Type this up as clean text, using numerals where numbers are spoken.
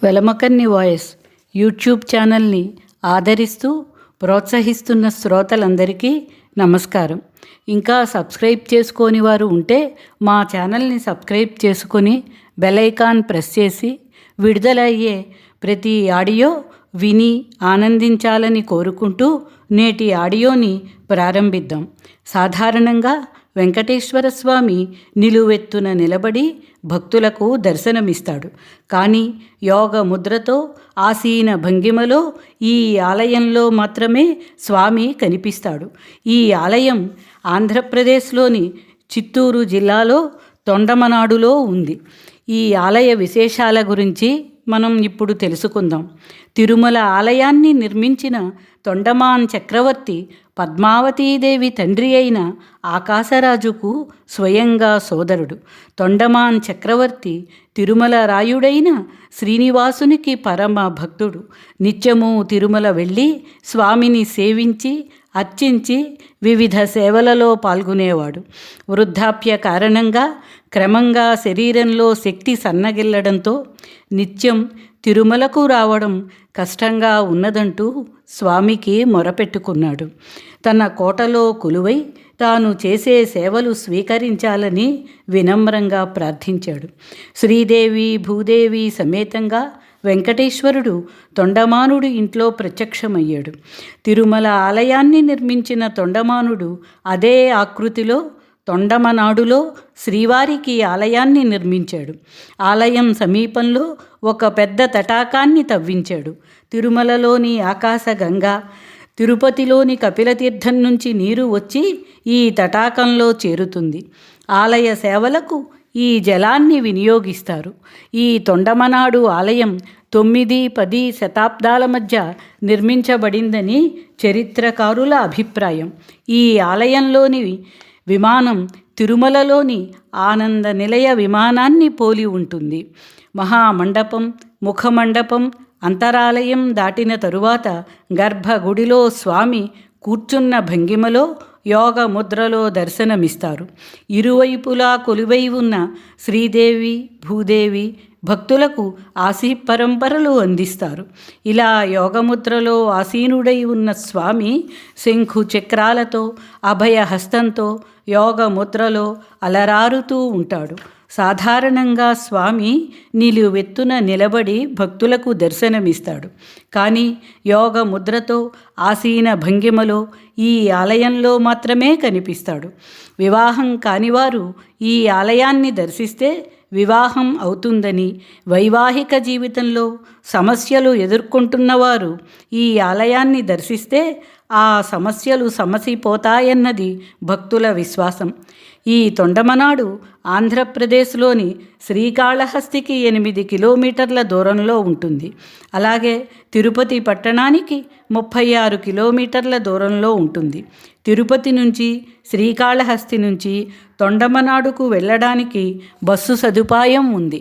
వెలమకన్ని voice YouTube ఛానల్ని ఆదరిస్తూ ప్రోత్సహిస్తున్న శ్రోతలందరికీ నమస్కారం. ఇంకా సబ్స్క్రైబ్ చేసుకోని వారు ఉంటే మా ఛానల్ని సబ్స్క్రైబ్ చేసుకొని బెల్ ఐకాన్ ప్రెస్ చేసి విడుదలయ్యే ప్రతి ఆడియో విని ఆనందించాలని కోరుకుంటూ నేటి ఆడియోని ప్రారంభిద్దాం. సాధారణంగా వెంకటేశ్వర స్వామి నిలువెత్తున నిలబడి భక్తులకు దర్శనమిస్తాడు. కానీ యోగ ముద్రతో ఆసీన భంగిమలో ఈ ఆలయంలో మాత్రమే స్వామి కనిపిస్తాడు. ఈ ఆలయం ఆంధ్రప్రదేశ్లోని చిత్తూరు జిల్లాలో తొండమనాడులో ఉంది. ఈ ఆలయ విశేషాల గురించి మనం ఇప్పుడు తెలుసుకుందాం. తిరుమల ఆలయాన్ని నిర్మించిన తొండమాన్ చక్రవర్తి పద్మావతీదేవి తండ్రి అయిన ఆకాశరాజుకు స్వయంగా సోదరుడు. తొండమాన్ చక్రవర్తి తిరుమల రాయుడైన శ్రీనివాసునికి పరమ భక్తుడు. నిత్యము తిరుమల వెళ్ళి స్వామిని సేవించి అర్చించి వివిధ సేవలలో పాల్గొనేవాడు. వృద్ధాప్య కారణంగా క్రమంగా శరీరంలో శక్తి సన్నగిల్లడంతో నిత్యం తిరుమలకు రావడం కష్టంగా ఉన్నదంటూ స్వామికి మొరపెట్టుకున్నాడు. తన కోటలో కొలువై తాను చేసే సేవలు స్వీకరించాలని వినమ్రంగా ప్రార్థించాడు. శ్రీదేవి భూదేవి సమేతంగా వెంకటేశ్వరుడు తొండమానుడు ఇంట్లో ప్రత్యక్షమయ్యాడు. తిరుమల ఆలయాన్ని నిర్మించిన తొండమానుడు అదే ఆకృతిలో తొండమనాడులో శ్రీవారికి ఆలయాన్ని నిర్మించాడు. ఆలయం సమీపంలో ఒక పెద్ద తటాకాన్ని తవ్వించాడు. తిరుమలలోని ఆకాశగంగా, తిరుపతిలోని కపిలతీర్థం నుంచి నీరు వచ్చి ఈ తటాకంలో చేరుతుంది. ఆలయ సేవలకు ఈ జలాన్ని వినియోగిస్తారు. ఈ తొండమనాడు ఆలయం 9-10 శతాబ్దాల మధ్య నిర్మించబడిందని చరిత్రకారుల అభిప్రాయం. ఈ ఆలయంలోని విమానం తిరుమలలోని ఆనంద నిలయ విమానాన్ని పోలి ఉంటుంది. మహామండపం, ముఖమండపం, అంతరాలయం దాటిన తరువాత గర్భగుడిలో స్వామి కూర్చున్న భంగిమలో యోగ ముద్రలో దర్శనమిస్తారు. ఇరువైపులా కొలువై ఉన్న శ్రీదేవి భూదేవి భక్తులకు ఆశీపరంపరలు అందిస్తారు. ఇలా యోగముద్రలో ఆసీనుడై ఉన్న స్వామి శంఖు చక్రాలతో అభయహస్తంతో యోగముద్రలో అలరారుతూ ఉంటాడు. సాధారణంగా స్వామి నిలువెత్తున నిలబడి భక్తులకు దర్శనమిస్తాడు. కానీ యోగ ముద్రతో ఆసీన భంగిమలో ఈ ఆలయంలో మాత్రమే కనిపిస్తాడు. వివాహం కానివారు ఈ ఆలయాన్ని దర్శిస్తే వివాహం అవుతుందని, వైవాహిక జీవితంలో సమస్యలు ఎదుర్కొంటున్నవారు ఈ ఆలయాన్ని దర్శిస్తే ఆ సమస్యలు సమసిపోతాయన్నది భక్తుల విశ్వాసం. ఈ తొండమనాడు ఆంధ్రప్రదేశ్లోని శ్రీకాళహస్తికి 8 కిలోమీటర్ల దూరంలో ఉంటుంది. అలాగే తిరుపతి పట్టణానికి 36 కిలోమీటర్ల దూరంలో ఉంటుంది. తిరుపతి నుంచి శ్రీకాళహస్తి నుంచి తొండమనాడుకు వెళ్ళడానికి బస్సు సదుపాయం ఉంది.